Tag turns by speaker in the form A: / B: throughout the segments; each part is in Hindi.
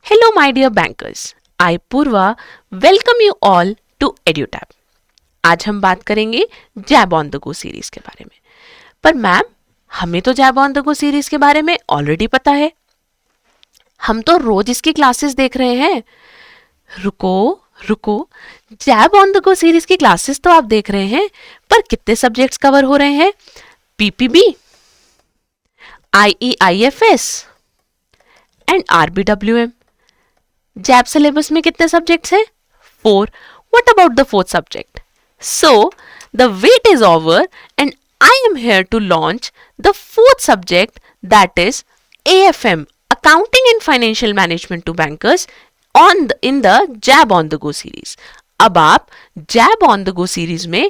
A: Hello, my dear bankers. I Purva welcome you all to EduTab. आज हम बात करेंगे जैब ऑन द गो सीरीज के बारे में। पर मैम, हमें तो जैब ऑन द गो सीरीज के बारे में ऑलरेडी पता है। हम तो रोज इसकी क्लासेस देख रहे हैं। रुको, जैब ऑन द गो सीरीज की क्लासेस तो आप देख रहे हैं, पर कितने सब्जेक्ट्स कवर हो रहे हैं? PPB, IEIFS and RBWM। JAIIB syllabus में कितने सब्जेक्ट्स हैं? 4. What about the fourth subject? So, the wait is over and I am here to launch the fourth subject, that is AFM, Accounting and Financial Management to Bankers in the Jab on the Go series. अब आप Jab on the Go series में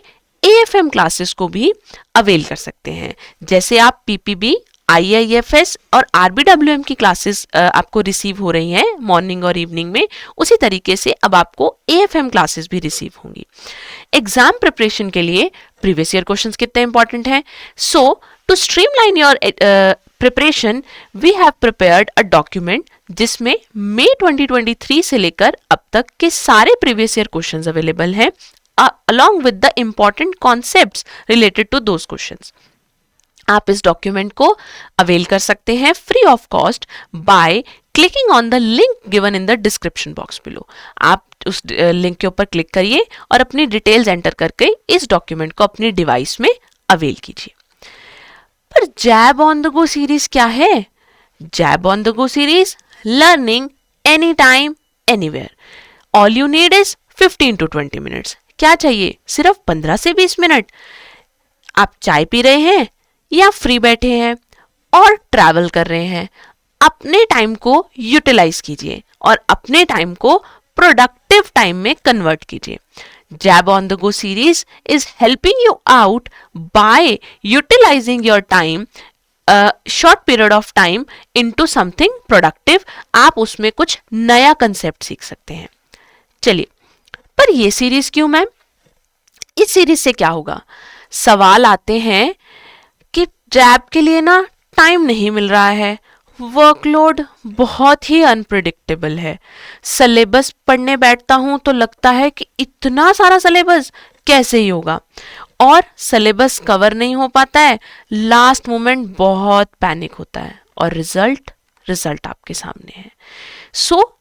A: AFM क्लासेस को भी अवेल कर सकते हैं। जैसे आप PPB, IIFS और RBWM की क्लासेस आपको रिसीव हो रही हैं मॉर्निंग और इवनिंग में, उसी तरीके से अब आपको AFM क्लासेस भी रिसीव होंगी। एग्जाम प्रिपरेशन के लिए प्रीवियस ईयर क्वेश्चंस कितने इंपॉर्टेंट हैं? So to streamline your preparation we have prepared a document जिसमें मई 2023 से लेकर अब तक के सारे प्रीवियस ईयर क्वेश्चंस अवेलेबल हैं along with the important concepts related to those questions. आप इस डॉक्यूमेंट को अवेल कर सकते हैं free of cost by clicking on the link given in the description box below. आप उस लिंक के ऊपर क्लिक करिए और अपनी डिटेल्स एंटर करके इस डॉक्यूमेंट को अपनी डिवाइस में अवेल कीजिए। पर jab on the go series क्या है? Jab on the go series, learning any time anywhere. All you need is 15 to 20 minutes. क्या चाहिए? सिर्फ 15 से 20 मिनट। आप चाय पी रहे हैं या फ्री बैठे हैं और ट्रैवल कर रहे हैं, अपने टाइम को यूटिलाइज कीजिए और अपने टाइम को प्रोडक्टिव टाइम में कन्वर्ट कीजिए। Jab on the go series is helping you out by utilizing your time, short period of time into something productive. आप उसमें कुछ नया कंसेप्ट सीख सकते हैं। चलिए, पर ये सीरीज क्यों मैम? इस सीरीज से क्या होगा? सवाल आते हैं कि जैब के लिए ना टाइम नहीं मिल रहा है, वर्कलोड बहुत ही अनप्रिडिक्टेबल है, सिलेबस पढ़ने बैठता हूं तो लगता है कि इतना सारा सिलेबस कैसे ही होगा, और सिलेबस कवर नहीं हो पाता है, लास्ट मोमेंट बहुत पैनिक होता है और रिजल्ट आपके सामने है। सो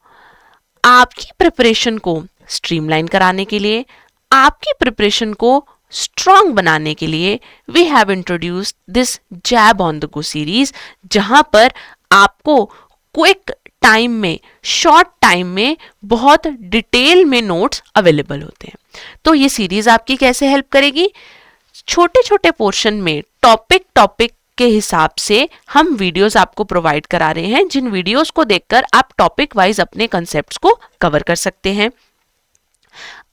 A: आपकी प्रिपरेशन को स्ट्रीमलाइन कराने के लिए, आपकी प्रिपरेशन को स्ट्रॉन्ग बनाने के लिए we have introduced this JAIIB on the go series, जहां पर आपको क्विक टाइम में, शॉर्ट टाइम में बहुत डिटेल में नोट्स अवेलेबल होते हैं। तो ये सीरीज आपकी कैसे हेल्प करेगी? छोटे छोटे पोर्शन में टॉपिक के हिसाब से हम वीडियोस आपको प्रोवाइड करा रहे हैं, जिन वीडियोस को देखकर आप टॉपिक वाइज अपने कंसेप्ट्स को कवर कर सकते हैं।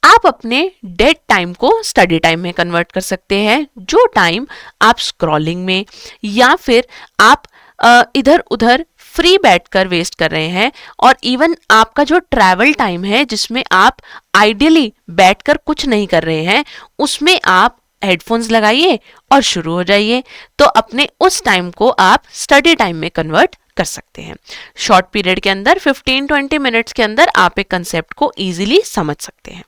A: आप अपने डेड टाइम को स्टडी टाइम में कन्वर्ट कर सकते हैं। जो टाइम आप स्क्रॉलिंग में या फिर आप इधर उधर फ्री बैठकर वेस्ट कर रहे हैं, और इवन आपका जो ट्रैवल टाइम है जिसमें आप आइडियली बैठकर कुछ नहीं कर रहे हैं, उसमें आप हेडफोन्स लगाइए और शुरू हो जाइए। तो अपने उस टाइम को आप स्टडी टाइम में कन्वर्ट कर सकते हैं। शॉर्ट पीरियड के अंदर 15-20 मिनट्स के अंदर आप एक कंसेप्ट को इजीली समझ सकते हैं।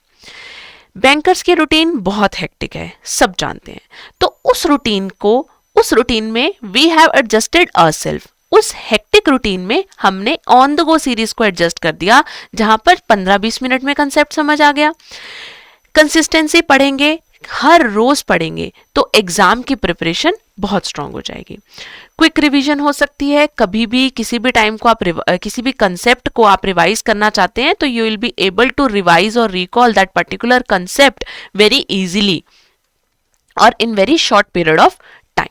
A: बैंकर्स की रूटीन बहुत हेक्टिक है, सब जानते हैं। तो उस रूटीन में वी हैव एडजस्टेड आवरसेल्फ। उस हेक्टिक रूटीन में हमने ऑन द गो सीरीज को एडजस्ट कर दिया, जहां पर 15-20 मिनट में कंसेप्ट समझ आ गया। कंसिस्टेंसी पढ़ेंगे, हर रोज पढ़ेंगे, तो एग्जाम की प्रिपरेशन बहुत स्ट्रांग हो जाएगी। क्विक रिवीजन हो सकती है। कभी भी किसी भी टाइम को आप किसी भी कंसेप्ट को आप रिवाइज करना चाहते हैं, तो you will be able to revise और recall that particular concept very easily और in very short period of time.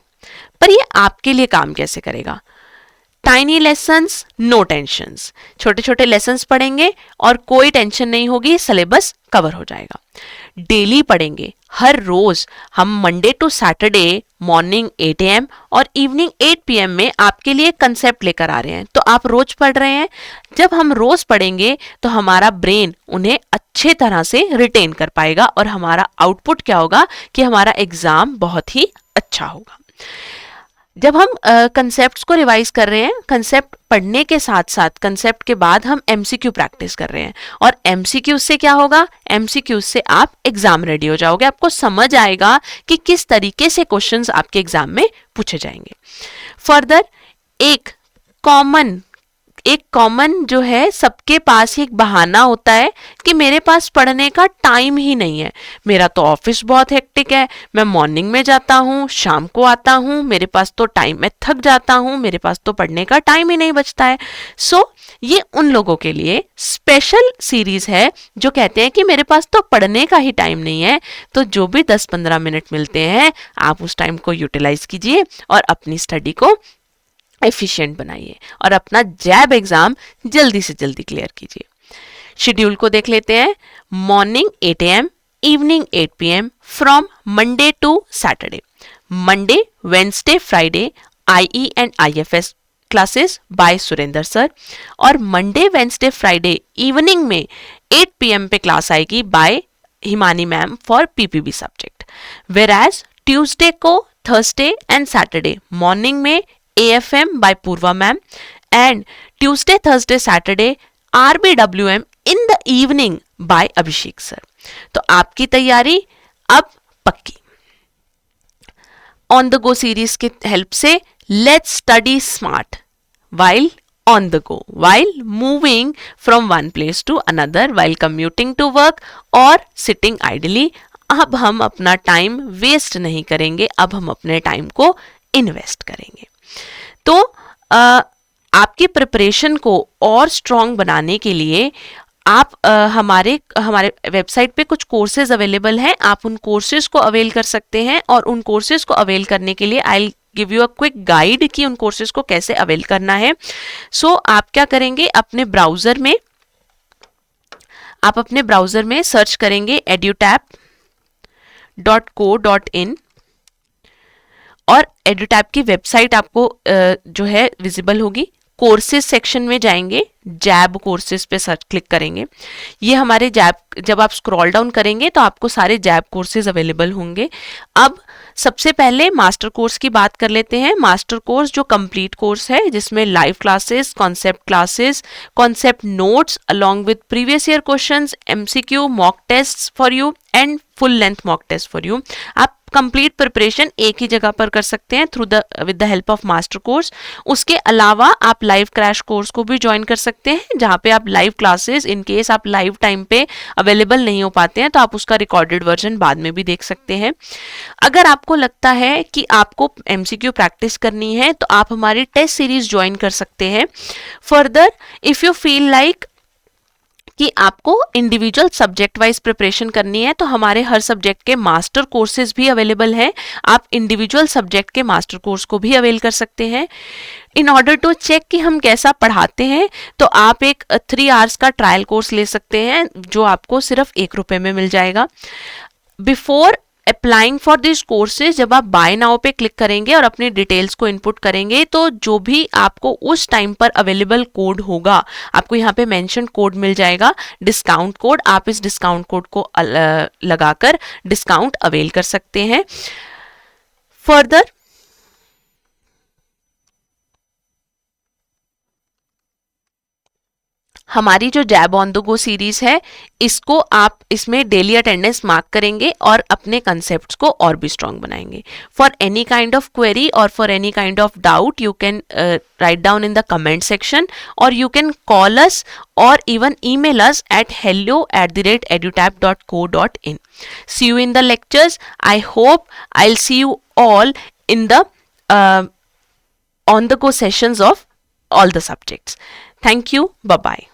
A: पर ये आपके लिए काम कैसे करेगा? Tiny lessons, no tensions. छोटे छोटे लेसन्स पढ़ेंगे और कोई टेंशन नहीं होगी, सिलेबस कवर हो जाएगा। डेली पढ़ेंगे, हर रोज हम Monday to Saturday morning 8 AM और इवनिंग 8 PM में आपके लिए कंसेप्ट लेकर आ रहे हैं। तो आप रोज पढ़ रहे हैं। जब हम रोज पढ़ेंगे तो हमारा ब्रेन उन्हें अच्छे तरह से रिटेन कर पाएगा, और हमारा आउटपुट क्या होगा कि हमारा एग्जाम बहुत ही अच्छा होगा। जब हम कंसेप्ट्स को रिवाइज कर रहे हैं, कंसेप्ट पढ़ने के साथ साथ कंसेप्ट के बाद हम एमसीक्यू प्रैक्टिस कर रहे हैं, और एमसीक्यू से क्या होगा, एमसीक्यू से आप एग्जाम रेडी हो जाओगे, आपको समझ आएगा कि किस तरीके से क्वेश्चंस आपके एग्जाम में पूछे जाएंगे। फर्दर एक कॉमन जो है, सबके पास ही एक बहाना होता है कि मेरे पास पढ़ने का टाइम ही नहीं है, मेरा तो ऑफिस बहुत हेक्टिक है, मैं मॉर्निंग में जाता हूँ, शाम को आता हूँ, मेरे पास तो टाइम, मैं थक जाता हूँ, मेरे पास तो पढ़ने का टाइम ही नहीं बचता है। सो ये उन लोगों के लिए स्पेशल सीरीज है जो कहते हैं कि मेरे पास तो पढ़ने का ही टाइम नहीं है। तो जो भी 10-15 मिनट मिलते हैं आप उस टाइम को यूटिलाइज कीजिए और अपनी स्टडी को एफिशिएंट बनाइए और अपना जैब एग्जाम जल्दी से जल्दी क्लियर कीजिए। शेड्यूल को देख लेते हैं। Morning 8 AM, evening 8 PM from Monday to Saturday. Monday, Wednesday, Friday IE and IFS classes by Surendra sir, और मंडे, वेंसडे, फ्राइडे इवनिंग में 8 PM पे क्लास आएगी by Himani ma'am for PPB subject. Whereas Tuesday को, थर्सडे एंड सैटरडे मॉर्निंग में AFM by Purva ma'am, and Tuesday, Thursday, Saturday RBWM in the evening by Abhishek sir। तो आपकी तैयारी अब पक्की। ऑन द गो सीरीज की हेल्प से let's study smart while on the go, while moving from one place to another, while commuting to work or sitting idly। अब हम अपना टाइम वेस्ट नहीं करेंगे, अब हम अपने टाइम को इन्वेस्ट करेंगे। तो आपकी प्रिपरेशन को और स्ट्रॉन्ग बनाने के लिए आप हमारे वेबसाइट पे कुछ कोर्सेज अवेलेबल हैं, आप उन कोर्सेज को अवेल कर सकते हैं। और उन कोर्सेज को अवेल करने के लिए I give you a quick guide कि उन कोर्सेज को कैसे अवेल करना है। सो आप क्या करेंगे, अपने ब्राउजर में सर्च करेंगे edutap.co.in, और एडुटैप की वेबसाइट आपको जो है विजिबल होगी। कोर्सेज सेक्शन में जाएंगे, जैब कोर्सेज पे सर्च क्लिक करेंगे। ये हमारे जब आप स्क्रॉल डाउन करेंगे तो आपको सारे जैब कोर्सेज अवेलेबल होंगे। अब सबसे पहले मास्टर कोर्स की बात कर लेते हैं। मास्टर कोर्स जो कंप्लीट कोर्स है, जिसमें live classes, concept notes along with previous year questions, MCQ, mock test for you and full length mock test for you. आप कंप्लीट प्रिपरेशन एक ही जगह पर कर सकते हैं with the help of master course. उसके अलावा आप लाइव क्रैश कोर्स को भी ज्वाइन कर सकते हैं, जहां पे आप लाइव क्लासेस, इन केस आप लाइव टाइम पे अवेलेबल नहीं हो पाते हैं तो आप उसका रिकॉर्डेड वर्जन बाद में भी देख सकते हैं। अगर आपको लगता है कि आपको MCQ प्रैक्टिस करनी है तो आप हमारी टेस्ट सीरीज ज्वाइन कर सकते हैं। Further if you feel like कि आपको इंडिविजुअल सब्जेक्ट वाइज प्रिपरेशन करनी है तो हमारे हर सब्जेक्ट के मास्टर कोर्सेज भी अवेलेबल हैं, आप इंडिविजुअल सब्जेक्ट के मास्टर कोर्स को भी अवेल कर सकते हैं। इन ऑर्डर टू चेक कि हम कैसा पढ़ाते हैं तो आप एक 3 आवर्स का ट्रायल कोर्स ले सकते हैं जो आपको सिर्फ ₹1 में मिल जाएगा। Before applying for this courses, जब आप बाय नाउ पे क्लिक करेंगे और अपनी डिटेल्स को इनपुट करेंगे तो जो भी आपको उस टाइम पर अवेलेबल कोड होगा, आपको यहाँ पे मेंशन कोड मिल जाएगा, डिस्काउंट कोड। आप इस डिस्काउंट कोड को लगाकर डिस्काउंट अवेल कर सकते हैं। फर्दर हमारी जो जैब ऑन द गो सीरीज है, इसको आप इसमें डेली अटेंडेंस मार्क करेंगे और अपने कंसेप्ट्स को और भी स्ट्रॉन्ग बनाएंगे। For any kind of query और for any kind of doubt you can write down in the comment section, और you can call us or even email us at hello@edutap.co.in. See you in the lectures. I hope I'll see you all in the on the go sessions of all the subjects. Thank you. Bye bye.